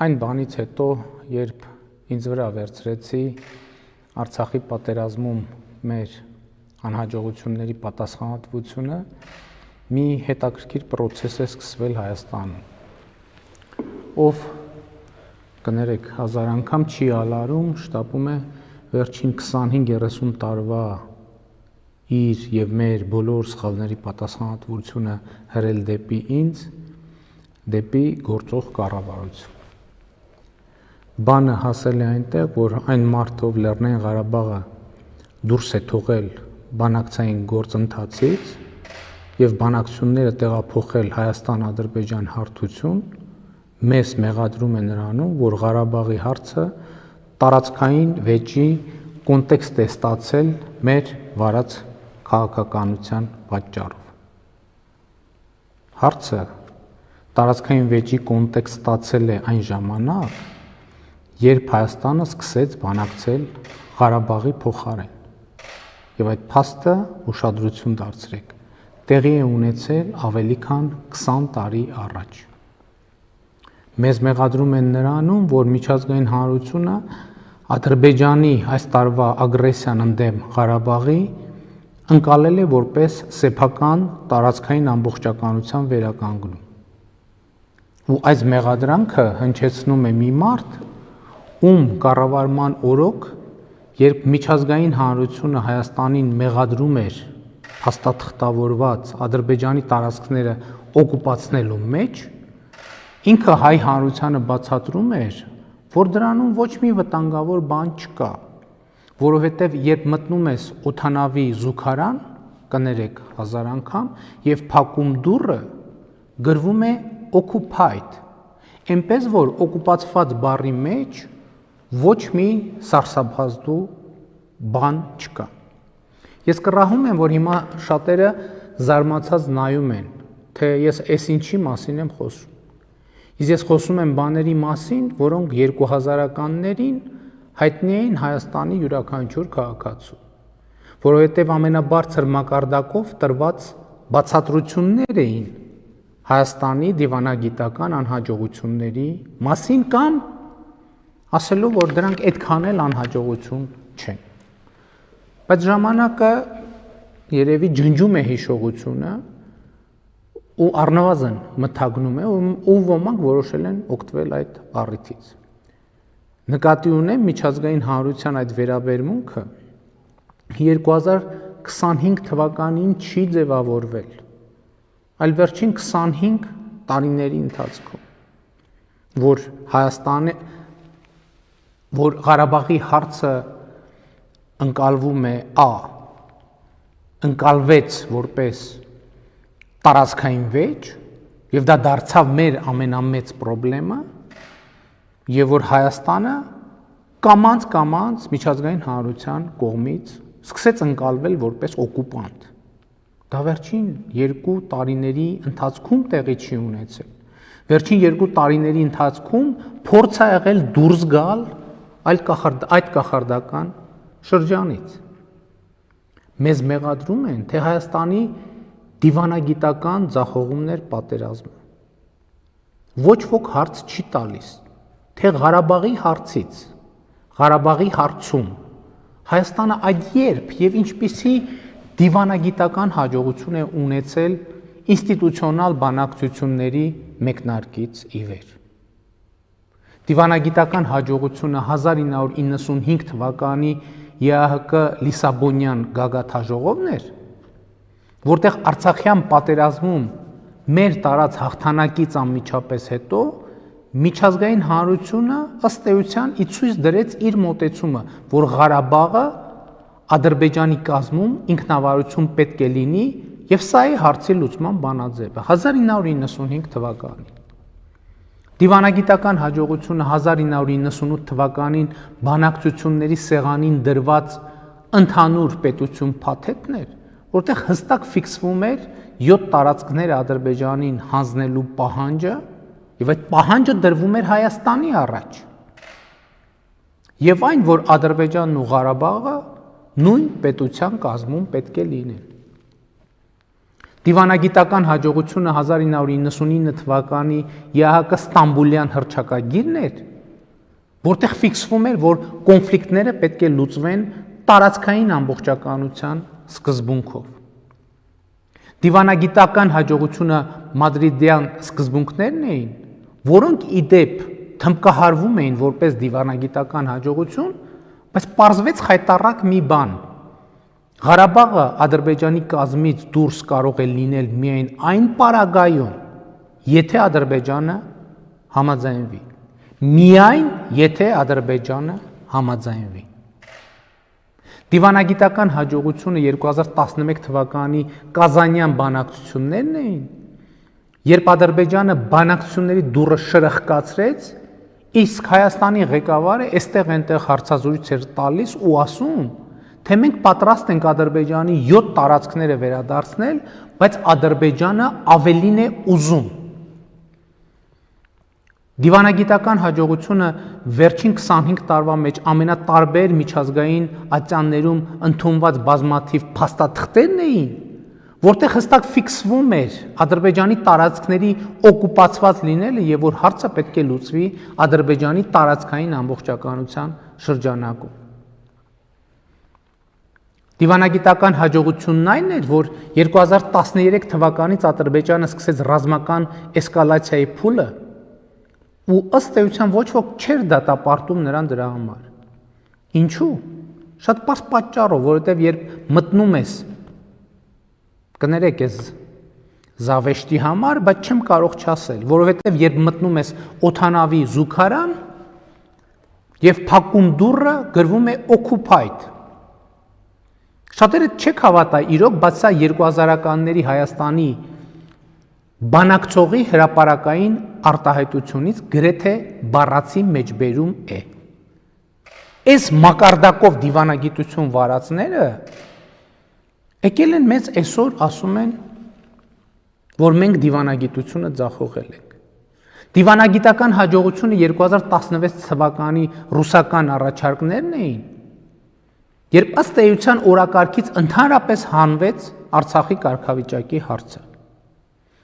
Այն բանից հետո, երբ ինձ վրա վերցրեցի Արցախի պատերազմում մեր անհաջողությունների պատասխանատվությունը, մի հետաքրքիր process է սկսվել Հայաստանում, ով կներեք հազար անգամ չի ալարում, շտապում է վերջին 25-30 տարվա իր եւ մեր բոլոր սխալների պատասխանատվությունը հրել դեպի ինձ, դեպի գործող կառավարություն։ Բանը հասել է այնտեղ, որ այն մարդով Լեռնային Ղարաբաղը դուրս է թողել բանակցային գործընթացից եւ բանակցությունները տեղափոխել Հայաստան-Ադրբեջան հարթություն, մեզ մեղադրում է նրանում, որ Ղարաբաղի հարցը տարածքային վեճի կոնտեքստ է ստացել մեր վարած քաղաքականության պատճառով։ Հարցը տարածքային վեճի կոնտեքստ ստացել է այն ժամանակ, երբ Հայաստանը սկսեց բանակցել Ղարաբաղի փոխարեն։ Եվ այդ փաստը ուշադրություն դարձրեք, տեղի է ունեցել ավելի քան 20 տարի առաջ։ Մեզ մեղադրում են նրանում, որ միջազգային հանրությունը Ադրբեջանի այս տարվա ագրեսիան ընդդեմ Ղարաբաղի ընկալել է որպես սեփական տարածքային ամբողջականության վերականգնում։ Ու այս մեղադրանքը հնչեցնում է մի մարդ, ում կառավարման օրոք, երբ միջազգային հանրությունը Հայաստանին մեղադրում էր փաստաթղթավորված Ադրբեջանի տարածքները օկուպացնելու մեջ, ինքը հայ հանրությանը բացատրում էր, որ դրանում ոչ մի վտանգավոր բան չկա, որովհետև երբ մտնում ես օդանավի զուգարան, կներեք հազար անգամ, եւ փակում դուռը, գրվում է occupied, այնպես որ օկուպացված բառի մեջ ոչ մի սարսափազդու բան չկա։ Ես կռահում եմ, որ հիմա շատերը զարմացած նայում են, թե ես այս ինչի մասին եմ խոսում։ Իսկ ես խոսում եմ բաների մասին, որոնք 2000-ականներին հայտնի էին Հայաստանի յուրաքանչյուր քաղաքացու, որովհետև ամենաբարձր մակարդակով տրված բացատրություններ էին Հայաստանի դիվանագիտական անհաջողությունների մասին կամ ասելով, որ դրանք այդքան էլ անհաջողություն չեն։ Բայց ժամանակը երևի ջնջում է հիշողությունը ու առնվազն մթագնում է ու ոմանք որոշել են օգտվել այդ առիթից։ Նկատի ունեմ միջազգային հանրության այդ վերաբերմունքը 2025 թվականին չի ձևավորվել, այլ վերջին 25 տարիների ընթացքում, որ Ղարաբաղի հարցը ընկալվում է ընկալվեց որպես տարածքային վեճ եւ դա դարձավ մեր ամենամեծ խնդրեմը եւ որ Հայաստանը կամաց միջազգային հանրության կողմից սկսեց ընկալվել որպես օկուպանտ։ Դա վերջին 2 տարիների ընթացքում տեղի չի ունեցել։ Վերջին 2 տարիների ընթացքում փորձ ա եղել դուրս գալ այդ կախարդական շրջանից։ Մեզ մեղադրում են, թե Հայաստանի դիվանագիտական ձախողումներ պատերազմը։ Ոչ ոք հարց չի տալիս, թե Ղարաբաղի հարցից, Ղարաբաղի հարցում Հայաստանը այդ երբ եւ ինչպիսի դիվանագիտական հաջողություն է ունեցել ինստիտուցիոնալ բանակցությունների մեկնարկից ի վեր։ Դիվանագիտական հաջողությունը 1995 թվականի ԵԱՀԿ Լիսաբոնյան գագաթաժողովն էր, որտեղ Արցախյան պատերազմում մեր տարած հաղթանակից անմիջապես հետո միջազգային հանրությունը ըստ էության ի ցույց դրեց իր մոտեցումը, որ Ղարաբաղը Ադրբեջանի կազմում ինքնավարություն պետք է լինի եւ սա է հարցի լուծման բանաձևը 1995 թվականին։ Դիվանագիտական հաջողությունը 1998 թվականին բանակցությունների սեղանին դրված ընդհանուր պետություն փաթեթն էր, որտեղ հստակ ֆիքսվում էր 7 տարածքներ Ադրբեջանին հանձնելու պահանջը եւ այդ պահանջը դրվում էր Հայաստանի առաջ։ Եվ այն, որ Ադրբեջանն ու Ղարաբաղը նույն պետության կազմում պետք է լինեն։ Դիվանագիտական հաջողությունը 1999 թվականի ԵԱՀԿ Ստամբուլյան հռչակագիրն էր, որտեղ ֆիքսվում էր, որ կոնֆլիկտները պետք է լուծվեն տարածքային ամբողջականության սկզբունքով։ Դիվանագիտական հաջողությունը մադրիդյան սկզբունքներն էին, որոնք ի դեպ թմկահարվում էին որպես դիվանագիտական հաջողություն, բայց պարզվեց խայտառակ մի բան. Ղարաբաղը Ադրբեջանի կազմից դուրս կարող է լինել միայն այն պարագայում, եթե Ադրբեջանը համաձայնվի։ Միայն եթե Ադրբեջանը համաձայնվի։ Դիվանագիտական հաջողությունը 2011 թվականի Կազանյան բանակցություններն էին, երբ Ադրբեջանը բանակցությունների դուռը շրխկացրեց, իսկ Հայաստանի ղեկավարը այստեղ-այնտեղ հարցազրույց էր տալիս ու ասում, թե մենք պատրաստ ենք Ադրբեջանի 7 տարածքները վերադարձնել, բայց Ադրբեջանը ավելին է ուզում։ Դիվանագիտական հաջողությունը վերջին 25 տարվա մեջ ամենատարբեր միջազգային ատյաններում ընդունված բազմաթիվ փաստաթղթերն էին, որտեղ հստակ ֆիքսվում էր Ադրբեջանի տարածքների օկուպացված լինելը եւ որ հարցը պետք է լուծվի Ադրբեջանի տարածքային ամբողջականության շրջանակում։ Դիվանագիտական հաջողությունն այն էր, որ 2013 թվականից Ադրբեջանը սկսեց ռազմական էսկալացիայի փուլը ու ըստ էության ոչ ոք չէր դատապարտում նրան դրա համար։ Ինչու՞։ Շատ պարզ պատճառով, որովհետև երբ մտնում ես, կներեք ես զավեշտի համար, բայց չեմ կարող չասել, որովհետև երբ մտնում ես օդանավի զուգարան եւ փակում դուռը, գրվում է occupied։ Շատերը չեք հավատա, իրոք, բայց սա 2000-ականների Հայաստանի բանակցողի հրապարակային արտահայտությունից գրեթե բառացի մեջբերում է։ Այս մակարդակով դիվանագիտություն վարածները եկել են մեզ այսօր ասում են, որ մենք դիվանագիտությունը ձախողել ենք։ Դիվանագիտական հաջողությունը 2016 թվականի ռուսական առաջարկներն էին, երբ ըստ էության օրակարգից ընդհանրապես հանվեց Արցախի կարգավիճակի հարցը։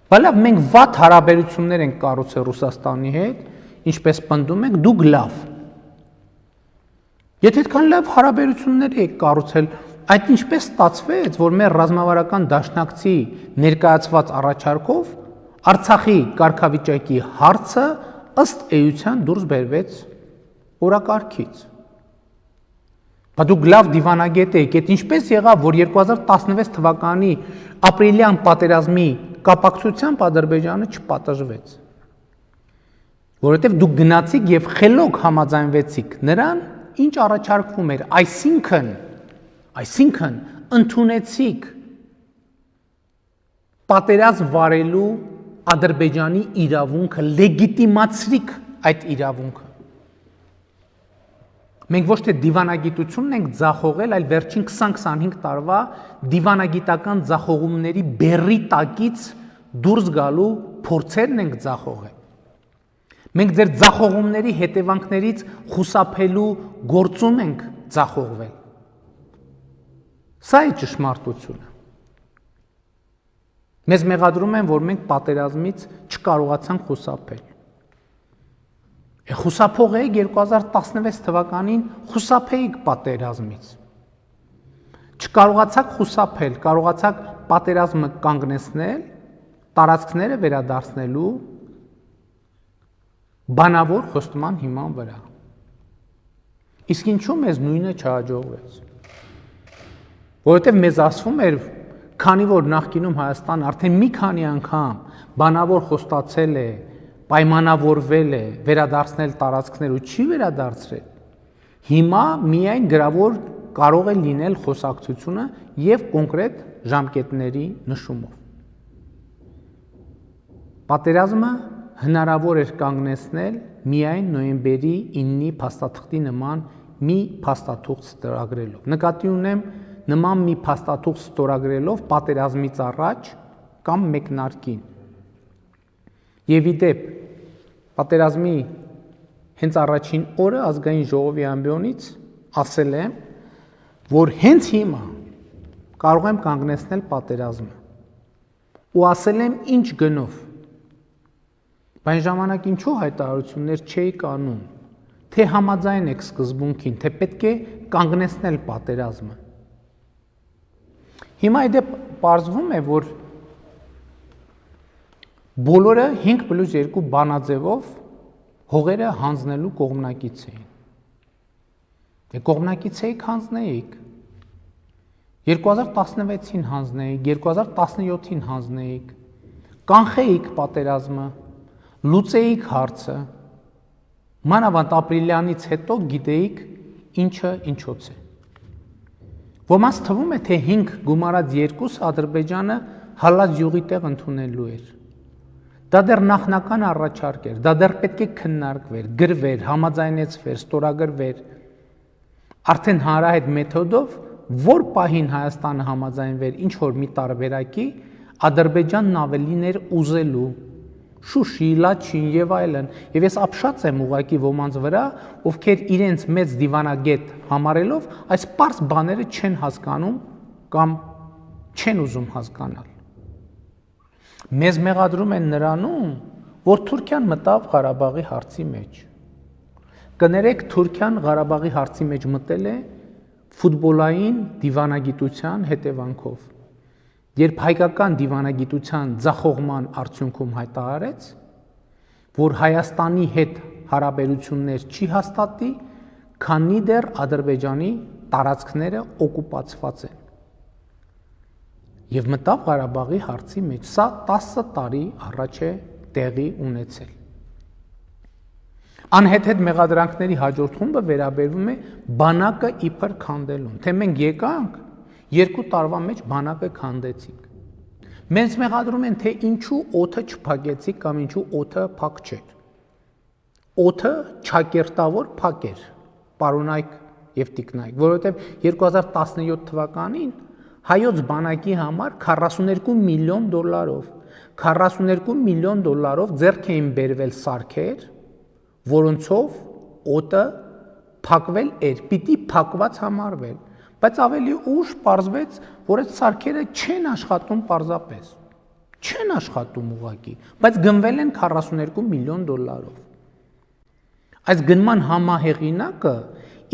Բայց մենք վատ հարաբերություններ ենք կառուցել Ռուսաստանի հետ, ինչպես պնդում եք, դուք լավ։ Եթե այդքան լավ հարաբերություններ եք կառուցել, այդ ինչպես ստացվեց, որ մեր ռազմավարական դաշնակցի ներկայացված առաջարկով Արցախի կարգավիճակի հարցը ըստ էության դուրս բերվեց օրակարգից։ Բայց դուք լավ դիվանագետ եք, այդ ինչպես եղավ, որ 2016 թվականի ապրիլյան պատերազմի կապակցությամբ Ադրբեջանը չպատժվեց։ Որովհետև դուք գնացիք եւ խելոք համաձայնվեցիք նրան, ինչ առաջարկվում էր, այսինքն ընդունեցիք պատերազմ վարելու Ադրբեջանի իրավունքը, լեգիտիմացրիք այդ իրավունքը։ Մենք ոչ թե դիվանագիտությունն ենք ձախողել, այլ վերջին 20-25 տարվա դիվանագիտական ձախողումների բեռի տակից դուրս գալու փորձերն ենք ձախողել։ Մենք ձեր ձախողումների հետևանքներից խուսափելու գործում ենք ձախողվել։ Սա է ճշմարտությունը։ Մեզ մեղադրում են, որ մենք պատերազմից չկարողացանք խուսափել։ Խուսափող եք 2016 թվականին խուսափեիք պատերազմից։ Չկարողացաք խուսափել, կարողացաք պատերազմը կանգնեցնել, տարածքները վերադարձնելու բանավոր խոստման հիման վրա։ Իսկ ինչու մեզ նույնը չհաջողվեց։ Որովհետև մեզ ասվում էր, քանի որ նախկինում Հայաստան արդեն մի քանի անգամ բանավոր խոստացել է, պայմանավորվել է վերադարձնել տարածքներ ու չի վերադարձրել, հիմա միայն գրավոր կարող է լինել խոսակցությունը եւ կոնկրետ ժամկետների նշումով։ Պատերազմը հնարավոր էր կանգնեցնել միայն նոյեմբերի 9-ի փաստաթղթի նման մի փաստաթուղթ ստորագրելով։ Նկատի ունեմ նման մի փաստաթուղթ ստորագրելով պատերազմից առաջ կամ մեկնարկին։ Եվ ի դեպ, պատերազմի հենց առաջին օրը ազգային ժողովի ամբիոնից ասել եմ, որ հենց հիմա կարող եմ կանգնեցնել պատերազմը։ ու ասել եմ ինչ գնով։ Բայց ժամանակ ինչու հայտարարություններ չէի անում, թե համաձայն եք սկզբունքին, թե պետք է կանգնեցնել պատերազմը։ Հիմա իդեպ պարզվում է, որ բոլորը 5+2 բանաձևով հողերը հանձնելու կողմնակից էին։ Դե կողմնակից էիք, հանձնեիք։ 2016-ին հանձնեիք, 2017-ին հանձնեիք, կանխեիք պատերազմը, լուծեիք հարցը, մանավանդ ապրիլյանից հետո գիտեիք ինչը ինչոց է։ Ոմանց թվում է, թե 5 գումարած 2 Ադրբեջանը հալած յուղի տեղ ընդունելու էր։ Դա դեռ նախնական առաջարկ էր, դա դեռ պետք է քննարկվեր, գրվեր, համաձայնեցվեր, ստորագրվեր։ Արդեն հանրահայտ մեթոդով, որ պահին Հայաստանը համաձայնվեր ինչ որ մի տարբերակի, Ադրբեջանն ավելին էր ուզելու, Շուշի, Լաչին եւ այլն։ Եվ ես ապշած եմ ուղակի ոմանց վրա, ովքեր իրենց մեծ դիվանագետ համարելով այս պարզ բաները չեն հասկանում կամ չեն ուզում հասկանալ։ Մեզ մեղադրում են նրանում, որ Թուրքիան մտավ Ղարաբաղի հարցի մեջ։ Կներեք, Թուրքիան Ղարաբաղի հարցի մեջ մտել է ֆուտբոլային դիվանագիտության հետևանքով։ Երբ հայկական դիվանագիտության ձախողման արդյունքում հայտարարեց, որ Հայաստանի հետ հարաբերություններ չի հաստատի, քանի դեռ Ադրբեջանի տարածքները օկուպացված են։ Եվ մտավ Ղարաբաղի հարցի մեջ, սա 10 տարի առաջ է տեղի ունեցել։ Անհեթեթ մեղադրանքների հաջորդ խումբը վերաբերվում է բանակը իբր քանդելուն, թե մենք եկանք 2 տարվա մեջ բանակը քանդեցինք։ Մենք մեղադրում են, թե ինչու օդը չփակեցիք կամ ինչու օդը փակ չէր։ Օդը ճակերտավոր փակ էր, պարոնայք եւ տիկնայք, որովհետեւ 2017 թվականին հայոց բանակի համար 42 միլիոն դոլարով, 42 միլիոն դոլարով ձեռք էին բերվել սարքեր, որոնցով օդը փակվել էր, պիտի փակված համարվել, բայց ավելի ուշ պարզվեց, որ այդ սարքերը չեն աշխատում պարզապես, չեն աշխատում ուղղակի, բայց գնվել են 42 միլիոն դոլարով։ Այս գնման համահեղինակը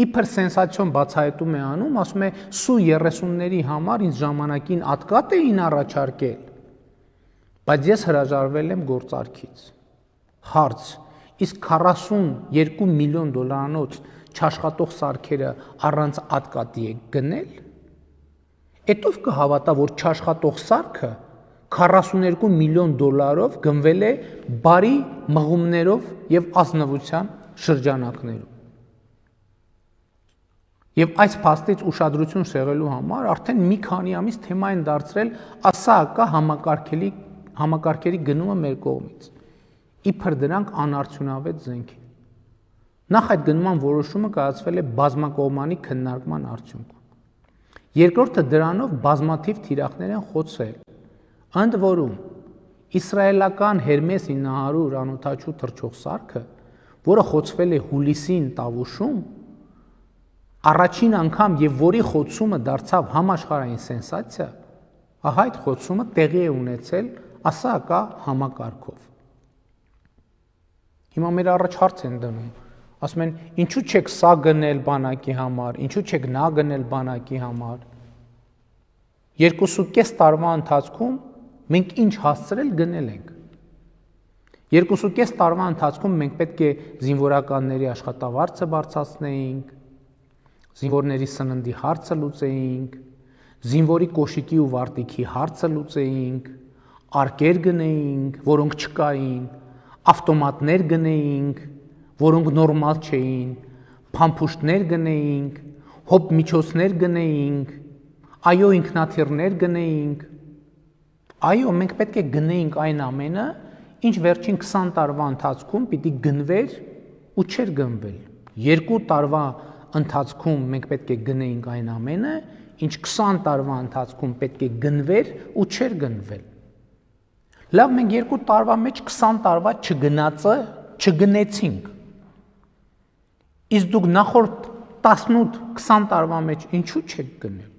իբր սենսացիոն բացահայտում է անում, ասում է Սու-30-ների համար ինձ ժամանակին ատկատ էին առաջարկել, բայց ես հրաժարվել եմ գործարքից։ Հարց, իսկ 42 միլիոն դոլարանոց չաշխատող սարքերը առանց ատկատի եք գնել։ Էդով կհավատա, որ չաշխատող սարքը 42 միլիոն դոլարով գնվել է բարի մղումներով եւ ազնվության շրջանակներում։ Եվ այս փաստից ուշադրություն շեղելու համար արդեն մի քանի ամիս թեմա են դարձրել ԱՍԱԿ համակարգերի գնումը մեր կողմից։ Իբր դրանք անարդյունավետ զենք են։ Նախ այդ գնման որոշումը կայացվել է բազմակողմանի քննարկման արդյունքում։ Երկրորդը դրանով բազմաթիվ թիրախներ են խոցել։ Ընդ որում իսրայելական Հերմես 900 անօդաչու թռչող սարքը, որը խոցվել է հուլիսին Տավուշում, առաջին անգամ եւ որի խոցումը դարձավ համաշխարհային սենսացիա, ահա այդ խոցումը տեղի է ունեցել ԱՍԱԿ համակարգով։ Հիմա մեր առաջ հարց են դնում, ասում են, ինչու չեք սա գնել բանակի համար, ինչու չեք նա գնել բանակի համար։ 2.5 տարվա ընթացքում մենք ինչ հասցրել գնել ենք։ 2.5 տարվա ընթացքում մենք պետք է զինվորականների աշխատավարձը բարձրացնեինք, զինվորների սննդի հարցը լուծեինք, զինվորի կոշիկի ու վարտիքի հարցը լուծեինք, արկեր գնեինք, որոնք չկային, ավտոմատներ գնեինք, որոնք նորմալ չէին, փամփուշտներ գնեինք, հոբ միջոցներ գնեինք, այո ինքնաթիռներ գնեինք։ Այո, մենք պետք է գնեինք այն ամենը, ինչ վերջին 20 տարվա ընթացքում պիտի գնվեր ու չէր գնվել։ 2 տարվա ընթացքում մենք պետք է գնեինք այն ամենը, ինչ 20 տարվա ընթացքում պետք է գնվեր ու չէր գնվել։ Լավ, մենք 2 տարվա մեջ 20 տարվա չգնացը չգնեցինք։ Իսկ դուք նախորդ 18-20 տարվա մեջ ինչու չեք գնել։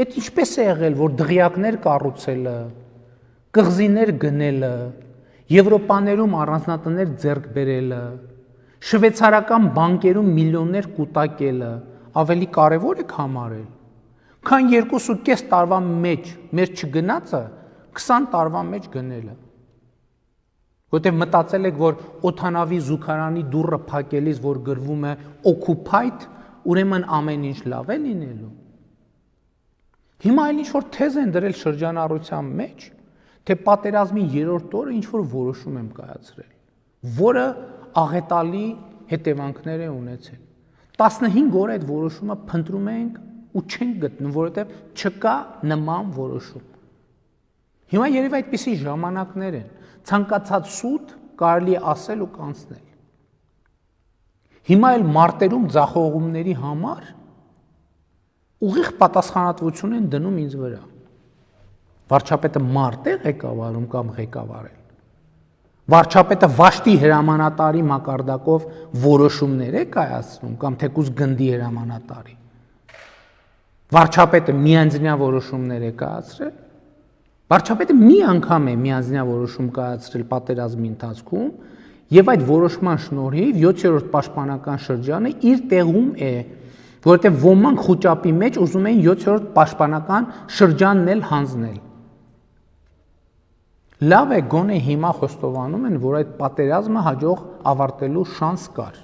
Այդ ինչպես է եղել, որ դղյակներ կառուցելը, կղզիներ գնելը, Եվրոպաներում առանձնատներ ձեռք բերելը, շվեյցարական բանկերում միլիոններ կուտակելը ավելի կարևոր է համարել, քան 2.5 տարվա մեջ մեր չգնացը 20 տարվա մեջ գնելը։ Որտեղ մտածել եք, որ օդանավի զուգարանի դուռը փակելիս, որ գրվում է occupied, ուրեմն ամեն ինչ լավ է լինելու։ Հիմա այլ ինչ-որ թեզ են դրել շրջանառության մեջ, թե պատերազմի 3-րդ օրը ինչ-որ որոշում եմ կայացրել, որը աղետալի հետևանքներ է ունեցել։ 15 օր այդ որոշումը փնտրում ենք ու չենք գտնում, որովհետև չկա նման որոշում։ Հիմա երևի այդպիսի ժամանակներ են, ցանկացած սուտ կարելի է ասել ու կանցնել։ Հիմա էլ մարտերում ձախողումների համար ուղիղ պատասխանատվություն են դնում ինձ վրա։ Վարչապետը մարդ է ղեկավարում կամ ղեկավարել։ Վարչապետը վաշտի հրամանատարի մակարդակով որոշումներ է կայացնում կամ թեկուզ գնդի հրամանատարի։ Վարչապետը միանձնյա որոշումներ է կայացրել։ Վարչապետը մի անգամ է միանձնյա որոշում կայացրել պատերազմի ընթացքում եւ այդ որոշման շնորհիվ 7-րդ պաշտպանական շրջանը իր տեղում է, որովհետեւ ոմանք խոճապի մեջ ուզում էին 7-րդ պաշտպանական շրջանն էլ հանձնել։ Լավ է, գոնե հիմա խոստովանում են, որ այդ պատերազմը հաջող ավարտելու շանս կար։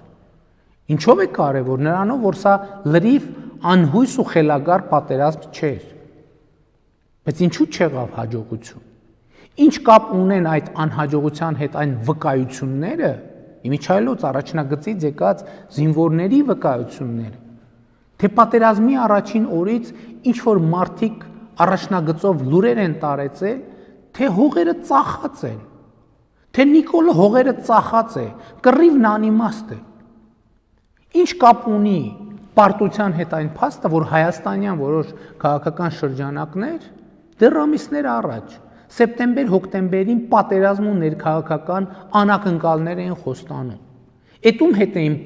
Ինչով է կարևոր, նրանով, որ սա լրիվ անհույս ու խելագար պատերազմ չէր։ Բայց ինչու չեղավ հաջողություն։ Ինչ կապ ունեն այդ անհաջողության հետ այն վկայությունները, իմիջայլոց առաջնագծից եկած զինվորների վկայությունները, թե պատերազմի առաջին օրից ինչ որ մարդիկ առաջնագծով լուրեր են տարեցել, թե հողերը ծախած են, թե Նիկոլը հողերը ծախած է, կռիվն անիմաստ է։ Ինչ կապ ունի պարտության հետ այն փաստը, որ հայաստանյան որոշ քաղաքական շրջանակներ դեռ ամիսներ առաջ, սեպտեմբեր-հոկտեմբերին պատերազմ ու ներքաղաքական անակնկալներ էին խոստանում։ Էդում հետ էին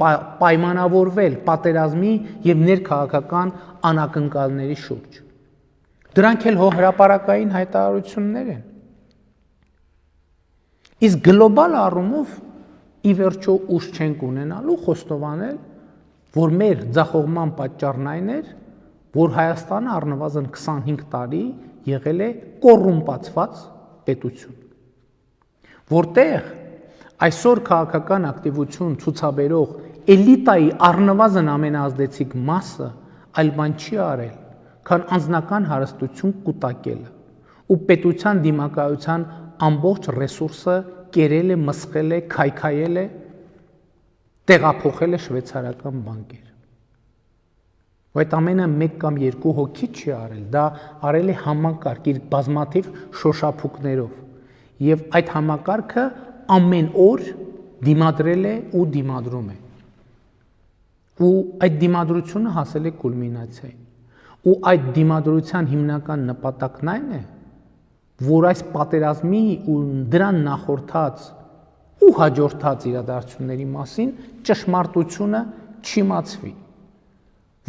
պայմանավորվել պատերազմի եւ ներքաղաքական անակնկալների շուրջ։ Դրանք էլ հրապարակային հայտարարություններ են։ Իսկ գլոբալ առումով ի վերջո ուժ չենք ունենալու խոստովանել, որ մեր ձախողման պատճառն այն էր, որ Հայաստանը առնվազն 25 տարի եղել է կոռումպացված պետություն, որտեղ այսօր քաղաքական ակտիվություն ցուցաբերող էլիտայի առնվազն ամենաազդեցիկ մասը այլ բան չի արել, քան անձնական հարստություն կուտակելը ու պետության դիմակայության ամբողջ ռեսուրսը կերել է, մսխել է, քայքայել է, տեղափոխել է շվեյցարական բանկեր։ Այդ ամենը 1 կամ 2 հոգի չի արել, դա արել է համակարգ իր բազմաթիվ շոշափուկներով եւ այդ համակարգը ամեն օր դիմադրել է ու դիմադրում է։ Ու այդ դիմադրությունը հասել է կուլմինացիային։ Ու այդ դիմադրության հիմնական նպատակն այն է, որ այս պատերազմի ու դրան նախորդած ու հաջորդած իրադարձությունների մասին ճշմարտությունը չիմացվի,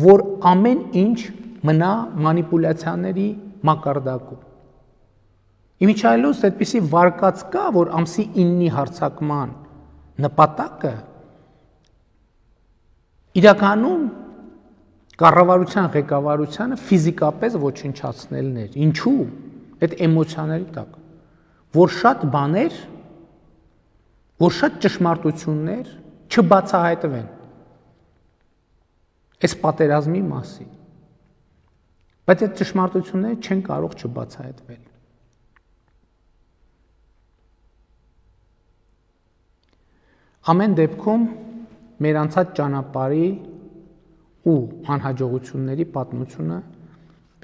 որ ամեն ինչ մնա մանիպուլյացիաների մակարդակում։ Իմիջայլոց այդպիսի վարկած կա, որ ամսի 9-ի հարձակման նպատակը իրականում կառավարության ղեկավարությանը ֆիզիկապես ոչնչացնելն էր։ Ինչու՞։ Այդ էմոցիաների տակ, որ շատ բաներ, որ շատ ճշմարտություններ չբացահայտվեն այս պատերազմի մասին, բայց այդ ճշմարտությունները չեն կարող չբացահայտվել։ Ամեն դեպքում մեր անցած ճանապարհի ու անհաջողությունների պատմությունը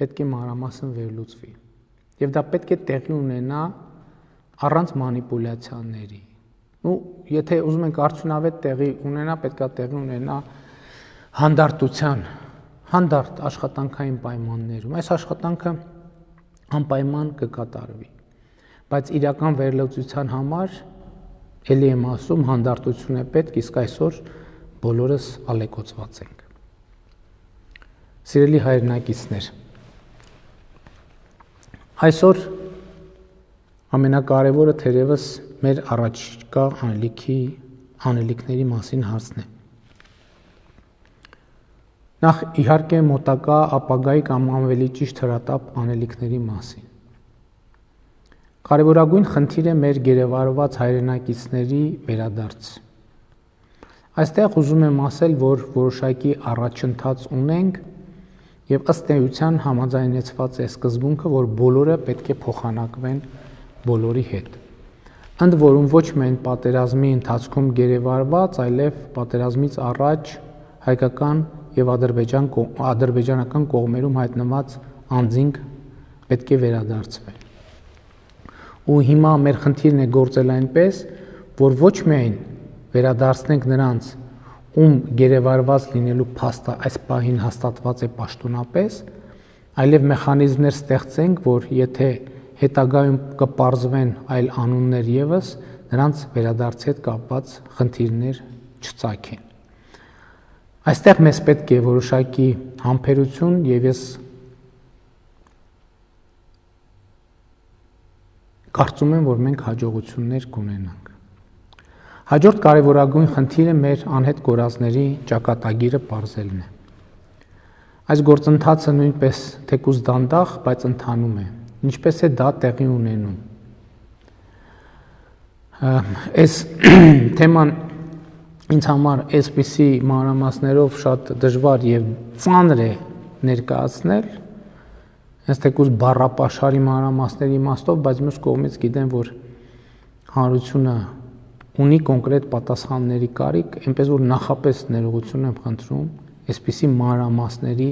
պետք է մանրամասն վերլուծվի։ Եվ դա պետք է տեղի ունենա առանց մանիպուլյացիաների։ Ու եթե ուզում ենք արդյունավետ տեղի ունենա, պետք է տեղի ունենա հանդարտ աշխատանքային պայմաններում։ Այս աշխատանքը անպայման կկատարվի։ Բայց իրական վերլուծության համար ելի եմ ասում, հանդարտություն է պետք, իսկ այսօր բոլորս ալեկոծված ենք։ Սիրելի հայրենակիցներ, այսօր ամենակարևորը թերևս մեր առաջկա անելիքների մասին հարցն է։ Նախ իհարկե մոտակա ապագայի կամ ավելի ճիշտ հրատապ անելիքների մասին։ Կարևորագույն խնդիր է մեր գերեվարված հայրենակիցների վերադարձ։ Այստեղ ուզում եմ ասել, որ որոշակի առաջընթաց ունենք եւ ըստ էության համաձայնեցված է սկզբունքը, որ բոլորը պետք է փոխանակվեն բոլորի հետ։ Ընդ որում ոչ միայն պատերազմի ընթացքում գերեվարված, այլև պատերազմից առաջ հայկական եւ ադրբեջանական կողմերում հայտնված անձինք պետք է վերադարձվեն։ Ու հիմա մեր խնդիրն է գործել այնպես, որ ոչ միայն վերադարձնենք նրանց, ում գերեվարված լինելու փաստը այս պահին հաստատված է պաշտոնապես, այլև մեխանիզմներ ստեղծենք, որ եթե հետագայում կպարզվեն այլ անուններ եւս, նրանց վերադարձի հետ կապված խնդիրներ չծագեն։ Այստեղ մեզ պետք է որոշակի համբերություն եւ ես կարծում եմ, որ մենք հաջողություններ կունենանք։ Հաջորդ կարևորագույն խնդիրը մեր անհետ կորածների ճակատագիրը պարզելն է։ Այս գործընթացը նույնպես թեկուզ դանդաղ, բայց ընթանում է։ Ինչպես է դա տեղի ունենում։ Այս թեման ինձ համար այսպիսի մանրամասներով շատ դժվար եւ ծանր է ներկայացնել, հենց թեկուզ բառապաշարի մանրամասների իմաստով, բայց մյուս կողմից գիտեմ, որ հանրությունը ունի կոնկրետ պատասխանների կարիք, այնպես որ նախապես ներողություն եմ խնդրում այսպիսի մանրամասների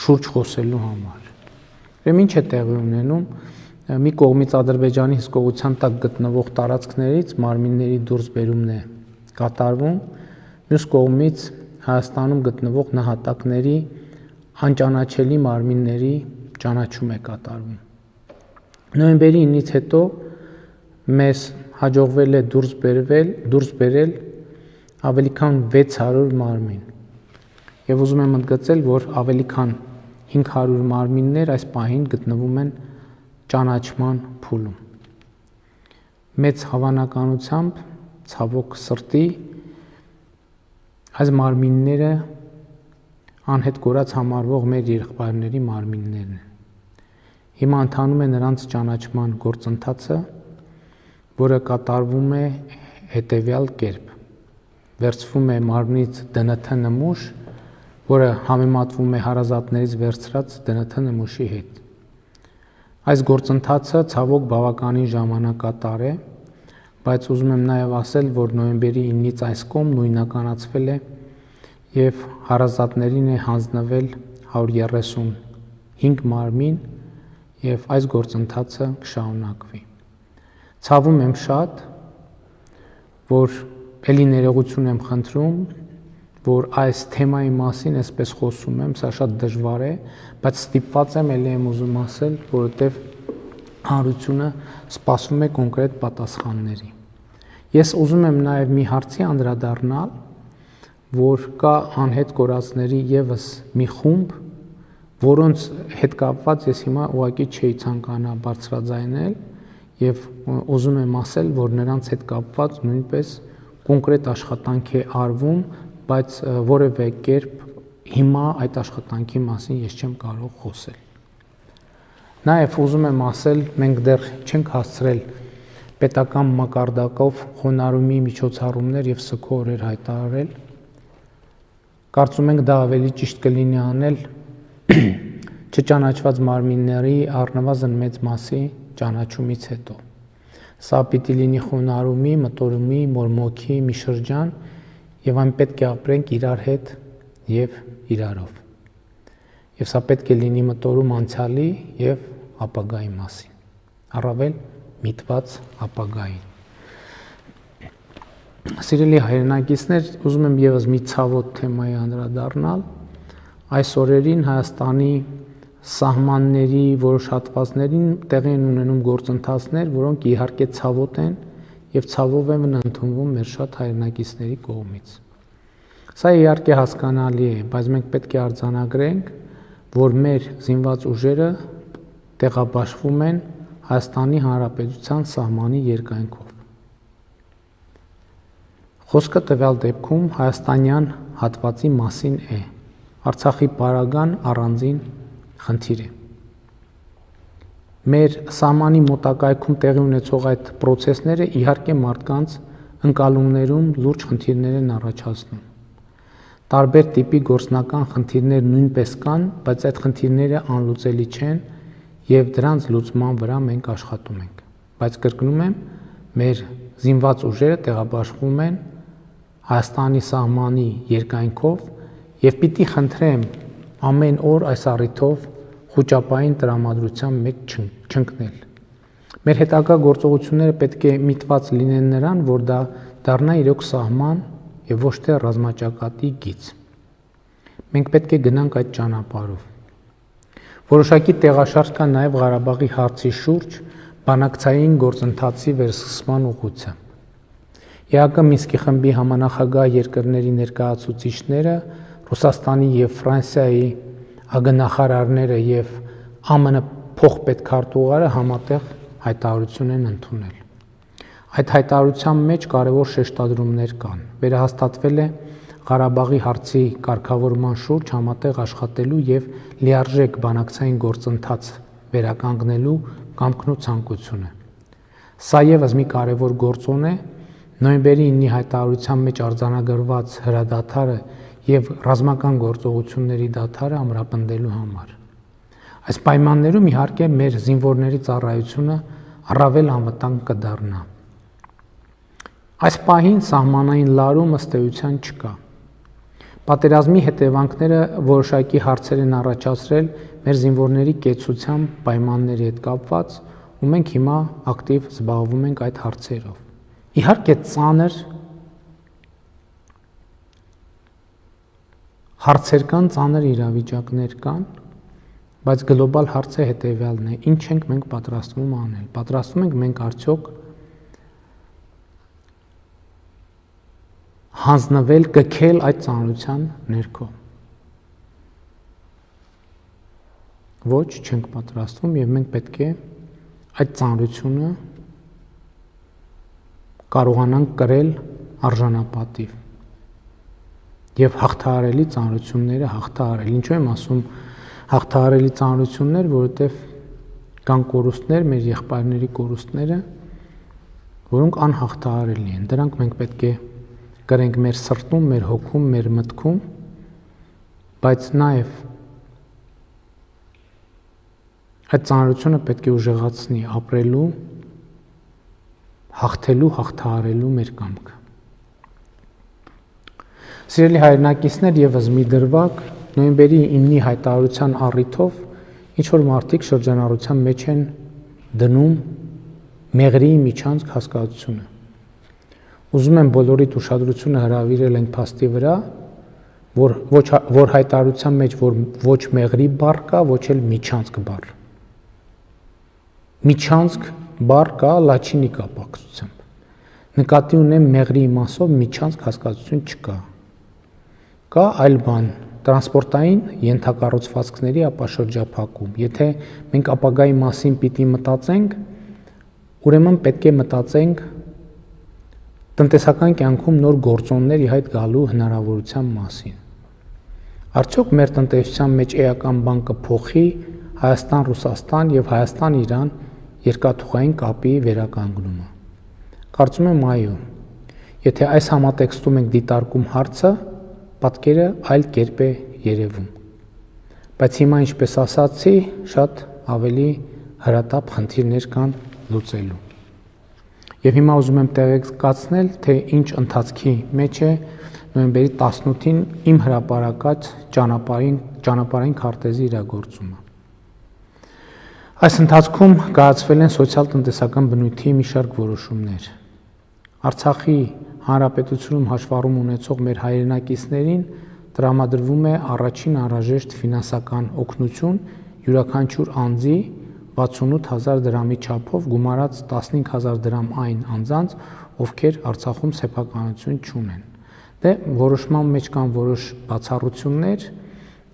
շուրջ խոսելու համար։ Ուրեմն ինչ է տեղի ունենում, մի կողմից Ադրբեջանի հսկողության տակ գտնվող տարածքներից մարմինների դուրսբերումն է կատարվում, մյուս կողմից Հայաստանում գտնվող նահատակների անճանաչելի մարմինների ճանաչում է կատարվում։ Նոյեմբերի 9-ից հետո մեզ հաջողվել է դուրս բերել ավելի քան 600 մարմին եւ ուզում եմ ընդգծել, որ ավելի քան 500 մարմիններ այս պահին գտնվում են ճանաչման փուլում։ Մեծ հավանականությամբ ցավոք սրտի այս մարմինները անհետ կորած համարվող մեր եղբայրների մարմիններն են։ Հիմա ընթանում է նրանց ճանաչման գործընթացը, որը կատարվում է հետևյալ կերպ. վերցվում է մարմնից ԴՆԹ նմուշ, որը համեմատվում է հարազատներից վերցրած ԴՆԹ նմուշի հետ։ Այս գործընթացը ցավոք բավականին ժամանակատար է, բայց ուզում եմ նաև ասել, որ նոյեմբերի 9-ից այս կողմ նույնականացվել է եւ հարազատներին է հանձնվել 135 մարմին եւ այս գործընթացը կշարունակվի։ Ցավում եմ շատ, որ ելի ներողություն եմ խնդրում, որ այս թեմայի մասին այսպես խոսում եմ, սա շատ դժվար է, բայց ստիպված եմ, ելի եմ ուզում ասել, որովհետև հանրությունը սպասում է կոնկրետ պատասխանների։ Ես ուզում եմ նաև մի հարցի անդրադառնալ, որ կա անհետ կորածների եւս մի խումբ, որոնց հետ կապված ես հիմա ուղղակի չէի ցանկանա բարձրաձայնել եւ ուզում եմ ասել, որ նրանց հետ կապված նույնպես կոնկրետ աշխատանք է արվում, բայց որևէ կերպ հիմա այդ աշխատանքի մասին ես չեմ կարող խոսել։ Նաև ուզում եմ ասել, մենք դեռ չենք հասցրել պետական մակարդակով խոնարհումի միջոցառումներ եւ սգո օրեր հայտարարել։ Կարծում ենք դա ավելի ճիշտ կլինի անել չճանաչված մարմինների առնվազն մեծ մասի ճանաչումից հետո։ Սա պիտի լինի խոնարհումի, մտորումի, մորմոքի մի շրջան եւ այն պետք է ապրենք իրար հետ եւ իրարով։ Եվ սա պետք է լինի մտորում անցյալի եւ ապագայի մասին։ Առավել միտված ապագային։ Սիրելի հայրենակիցներ, ուզում եմ եւս մի ցավոտ թեմայի անդրադառնալ։ Այս օրերին Հայաստանի սահմանների որոշ հատվածներին տեղի են ունենում գործընթացներ, որոնք իհարկե ցավոտ են եւ ցավով են ընդունվում մեր շատ հայրենակիցների կողմից։ Սա իհարկե հասկանալի է, բայց մենք պետք է արձանագրենք, որ մեր զինված ուժերը տեղաբաշխվում են Հայաստանի Հանրապետության սահմանի երկայնքով։ Խոսքը տվյալ դեպքում հայաստանյան հատվածի մասին է։ Արցախի պարագան առանձին խնդիր է։ Մեր սահմանի մոտակայքում տեղի ունեցող այդ պրոցեսները իհարկե մարդկանց ընկալումներում լուրջ խնդիրներ են առաջացնում։ Տարբեր տիպի գործնական խնդիրներ նույնպես կան, բայց այդ խնդիրները անլուծելի չեն եւ դրանց լուծման վրա մենք աշխատում ենք։ Բայց կրկնում եմ, մեր զինված ուժերը տեղաբաշխվում են Հայաստանի սահմանի երկայնքով եւ պիտի խնդրեմ ամեն օր այս առիթով խոճապային տրամադրության մեջ չընկնել։ Մեր հետագա գործողությունները պետք է միտված լինեն նրան, որ դա դառնա իրոք սահման եւ ոչ թե ռազմաճակատի գիծ։ Մենք պետք է գնանք այդ ճանապարհով։ Որոշակի տեղաշարժ կա նաեւ Ղարաբաղի հարցի շուրջ բանակցային գործընթացի վերսկսման ուղղությամբ։ ԵԱԿ Մինսկի խմբի համանախագահ երկրների ներկայացուցիչները, Ռուսաստանի եւ Ֆրանսիայի ագնախարարները եւ ԱՄՆ փոխպետքարտուղարը համատեղ հայտարարություն են ընդունել։ Այդ հայտարարության մեջ կարևոր շեշտադրումներ կան։ Վերահաստատվել է Ղարաբաղի հարցի կարգավորման շուրջ համատեղ աշխատելու եւ լիարժեք բանակցային գործընթաց վերականգնելու կամքն ու ցանկությունը։ Սա եւս մի կարևոր գործոն է նոյեմբերի 9-ի հայտարարության մեջ արձանագրված հրադադարը եւ ռազմական գործողությունների դադարը ամրապնդելու համար։ Այս պայմաններում իհարկե մեր զինվորների ծառայությունը առավել անվտանգ կդառնա։ Այս պահին սահմանային լարում ըստ էության չկա։ Պատերազմի հետևանքները որոշակի հարցեր են առաջացրել մեր զինվորների կեցության պայմանների հետ կապված, ու մենք հիմա ակտիվ զբաղվում ենք այդ հարցերով։ Իհարկե ծանր հարցեր կան, ծանր իրավիճակներ կան, բայց գլոբալ հարցը հետևյալն է. ինչ ենք մենք պատրաստվում անել։ Պատրաստվում ենք մենք արդյոք հանձնվել, գքել այդ ծանրության ներքո։ Ոչ, չենք պատրաստվում եւ մենք պետք է այդ ծանրությունը կարողանանք կրել արժանապատիվ եւ հաղթահարելի ծանրությունները հաղթահարել։ Ինչու եմ ասում հաղթահարելի ծանրություններ, որովհետեւ կան կորուստներ, մեր եղբայրների կորուստները, որոնք անհաղթահարելի են։ Դրանք մենք պետք է կրենք մեր սրտում, մեր հոգում, մեր մտքում, բայց նաեւ այդ ծանրությունը պետք է ուժեղացնի ապրելու, հաղթելու, հաղթահարելու մեր կամքը։ Սիրելի հայրենակիցներ, եւս մի դրվագ նոյեմբերի 9-ի հայտարարության առիթով ինչ որ մարդիկ շրջանառության մեջ են դնում մեղրի միջանցք հասկացությունը։ Ուզում եմ բոլորիդ ուշադրությունը հրավիրել այն փաստի վրա, որ հայտարարության մեջ ոչ մեղրի բառ կա, ոչ էլ միջանցք բառ։ Միջանցք բառ կա լատինի կապակցությամբ։ Նկատի ունեմ մեղրի իմաստով միջանցք հասկացություն չկա։ Կա այլ բան, տրանսպորտային ենթակառուցվածքների ապաշրջափակում։ Եթե մենք ապագայի մասին պիտի մտածենք, ուրեմն պետք է մտածենք տնտեսական կյանքում նոր գործոնների հայտ գալու հնարավորության մասին։ Արդյոք մեր տնտեսության մեջ էական բան կփոխի Հայաստան-Ռուսաստան եւ Հայաստան-Իրան երկաթուղային կապի վերականգնումը։ Կարծում եմ այո։ Եթե այս համատեքստում ենք դիտարկում հարցը, պատկերը այլ կերպ է երևում։ Բայց հիմա, ինչպես ասացի, շատ ավելի հրատապ խնդիրներ կան լուծելու։ Եվ հիմա ուզում եմ տեղեկացնել, թե ինչ ընթացքի մեջ է նոյեմբերի 18-ին իմ հրապարակած ճանապարհային քարտեզի իրագործումը։ Այս ընթացքում կայացվել են սոցիալ-տնտեսական բնույթի մի շարք որոշումներ։ Արցախի հանրապետությունում հաշվառում ունեցող մեր հայրենակիցներին տրամադրվում է առաջին անհրաժեշտ ֆինանսական օգնություն յուրաքանչյուր անձի 68000 դրամի չափով գումարած 15000 դրամ այն անձանց, ովքեր Արցախում սեփականություն չունեն։ Դե որոշման մեջ կան որոշ բացառություններ,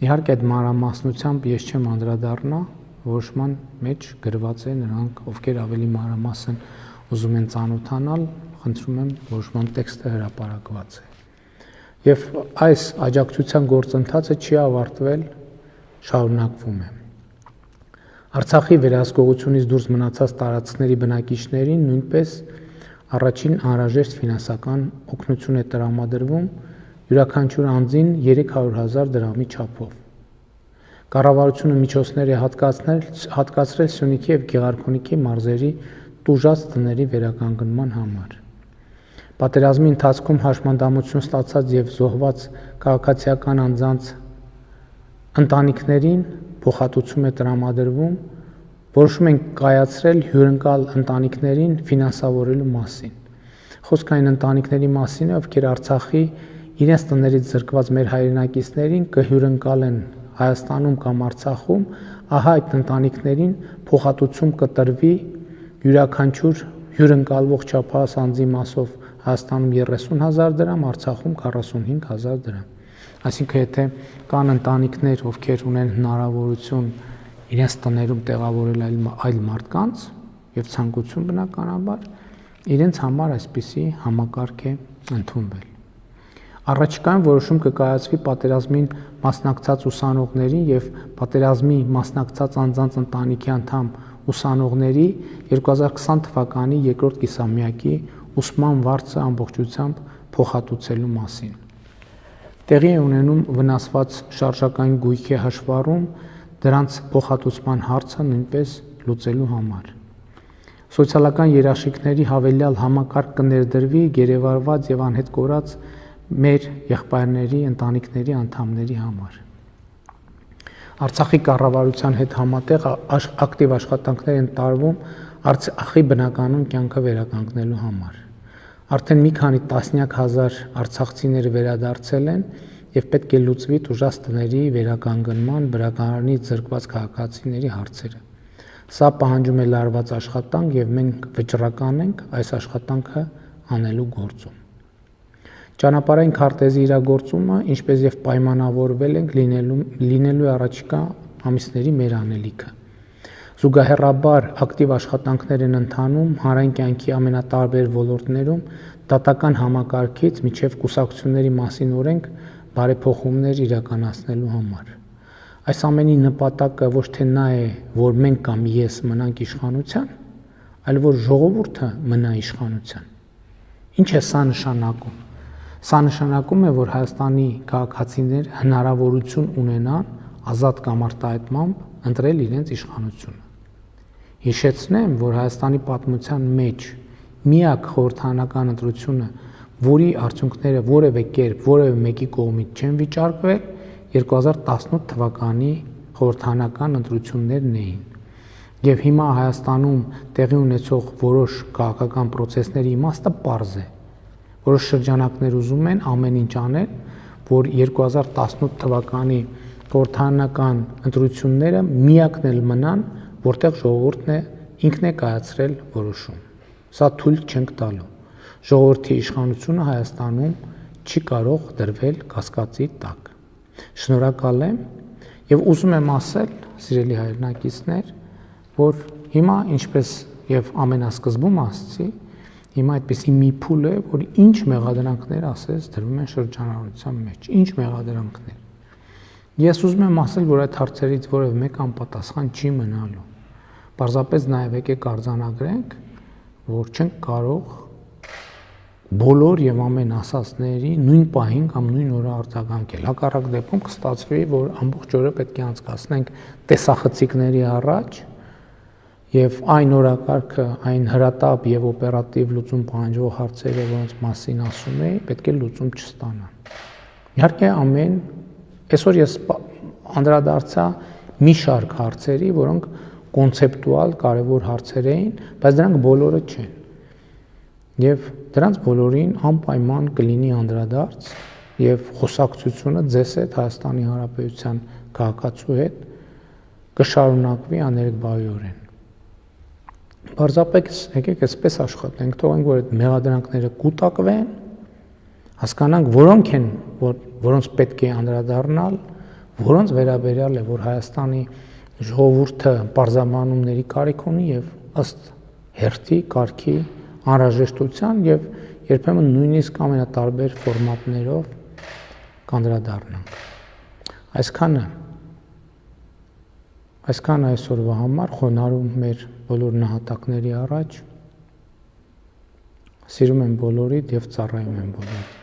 իհարկե այդ մանրամասնությամբ ես չեմ անդրադառնա, որոշման մեջ գրված է, նրանք, ովքեր ավելի մանրամասն ուզում են ծանոթանալ, խնդրում եմ որոշման տեքստը հրապարակված է։ Եվ այս աջակցության գործընթացը չի ավարտվել, շարունակվում է։ Արցախի վերահսկողությունից դուրս մնացած տարածքների բնակիչներին նույնպես առաջին անհրաժեշտ ֆինանսական օգնություն է տրամադրվում յուրաքանչյուր անձին 300,000 դրամի չափով։ Կառավարությունը միջոցներ է հատկացրել Սյունիքի և Գեղարքունիքի մարզերի տուժած տների վերականգնման համար։ Պատերազմի ընթացքում հաշմանդամություն ստացած և զոհված քաղաքացիական անձանց ընտանիքներին փոխհատուցում է տրամադրվում, որոշում են կայացրել հյուրընկալ ընտանիքներին ֆինանսավորելու մասին։ Խոսքը այն ընտանիքների մասին է, ովքեր Արցախի իրենց տներից զրկված մեր հայրենակիցներին կհյուրընկալեն Հայաստանում կամ Արցախում, ահա այդ ընտանիքներին փոխհատուցում կտրվի յուրաքանչյուր հյուրընկալվող չափահաս անձի մասով Հայաստանում 30,000 դրամ, Արցախում 45,000 դրամ։ Այսինքն, եթե կան ընտանիքներ, ովքեր ունեն հնարավորություն իրենց տներում տեղավորել այլ մարդկանց եւ ցանկություն բնականաբար, իրենց համար այսպիսի համակարգ է ընդունվել։ Առաջիկայում որոշում կկայացվի պատերազմին մասնակցած ուսանողների եւ պատերազմի մասնակցած անձանց ընտանիքի անդամ ուսանողների 2020 թվականի երկրորդ կիսամյակի ուսման վարձը ամբողջությամբ փոխհատուցելու մասին։ Տեղի է ունենում վնասված շարժական գույքի հաշվառում դրանց փոխհատուցման հարցը նույնպես լուծելու համար։ Սոցիալական երաշխիքների հավելյալ համակարգ կներդրվի գերեվարված եւ անհետ կորած մեր եղբայրների, ընտանիքների անդամների համար։ Արցախի կառավարության հետ համատեղ ակտիվ աշխատանքներ են տարվում Արցախի բնականոն կյանքը վերականգնելու համար։ Արդեն մի քանի տասնյակ հազար արցախցիներ վերադարձել են եւ պետք է լուծվի տուժած տների վերականգնման, բնակարանից զրկված քաղաքացիների հարցերը։ Սա պահանջում է լարված աշխատանք եւ մենք վճռական ենք այս աշխատանքը անելու գործում։ Ճանապարհային քարտեզի իրագործումը, ինչպես եւ պայմանավորվել ենք, լինելու է առաջիկա ամիսների մեր անելիքը։ Զուգահեռաբար ակտիվ աշխատանքներ են ընթանում հանրային կյանքի ամենատարբեր ոլորտներում դատական համակարգից մինչև կուսակցությունների մասին օրենք բարեփոխումներ իրականացնելու համար։ Այս ամենի նպատակը ոչ թե նա է, որ մենք կամ ես մնանք իշխանության, այլ որ ժողովուրդը մնա իշխանության։ Ինչ է սա նշանակում։ Սա նշանակում է, որ Հայաստանի քաղաքացիներ հնարավորություն ունենան ազատ կամ արտահայտմամբ ընտրել իրենց իշխանությունը։ Հիշեցնեմ, որ Հայաստանի պատմության մեջ միակ խորհրդարանական ընտրությունը, որի արդյունքները որևէ կերպ որևէ մեկի կողմից չեն վիճարկվել, 2018 թվականի խորհրդարանական ընտրություններն էին։ Եվ հիմա Հայաստանում տեղի ունեցող որոշ քաղաքական պրոցեսների իմաստը պարզ է։ Որոշ շրջանակներ ուզում են ամեն ինչ անել, որ 2018 թվականի խորհրդարանական ընտրությունները միակն էլ մնան, որտեղ ժողովուրդն է ինքն է կայացրել որոշում։ Սա թույլ չենք տալու։ Ժողովրդի իշխանությունը Հայաստանում չի կարող դրվել կասկածի տակ։ Շնորհակալ եմ եւ ուզում եմ ասել, սիրելի հայրենակիցներ, որ հիմա ինչպես եւ ամենասկզբում ասացի, հիմա այդպեսի մի փուլ է, որ ինչ մեղադրանքներ ասես դրվում են շրջանառության մեջ, ինչ մեղադրանքներ։ Ես ուզում եմ ասել, որ այդ հարցերից որևէ մեկ անպատասխան չի մնալու։ Պարզապես նաեւ եկեք արձանագրենք, որ չենք կարող բոլոր եւ ամեն ասածների նույն պահին կամ նույն օրը արձագանքել։ Հակառակ դեպքում կստացվի, որ ամբողջ օրը պետք է անցկացնենք տեսախցիկների առաջ եւ այն օրակարգը, այն հրատապ եւ օպերատիվ լուծում պահանջող հարցերը, որոնց մասին ասում էի, պետք է լուծում չստանան։ Իհարկե այսօր ես անդրադարձա մի շարք հարցերի, որոնք կոնցեպտուալ կարևոր հարցեր էին, բայց դրանք բոլորը չեն։ Եվ դրանց բոլորին անպայման կլինի անդրադարձ եւ խոսակցությունը ձեզ հետ Հայաստանի Հանրապետության քաղաքացու հետ կշարունակվի աներկբայորեն։ Պարզապես եկեք այսպես աշխատենք, թողենք, որ այդ մեղադրանքները կուտակվեն, հասկանանք որոնք են, որոնց պետք է անդրադառնալ, որոնց վերաբերյալ է, որ Հայաստանի ժողովուրդը բարձամանումների կարիք ունի եւ ըստ հերթի, կարգի, անհրաժեշտության եւ երբեմն նույնիսկ ամենատարբեր ֆորմատներով կանդրադառնանք։ Այսքանը այսօրվա համար խոնարհում մեր բոլոր նահատակների առաջ, սիրում եմ բոլորիդ եւ ծառայում եմ բոլորիդ։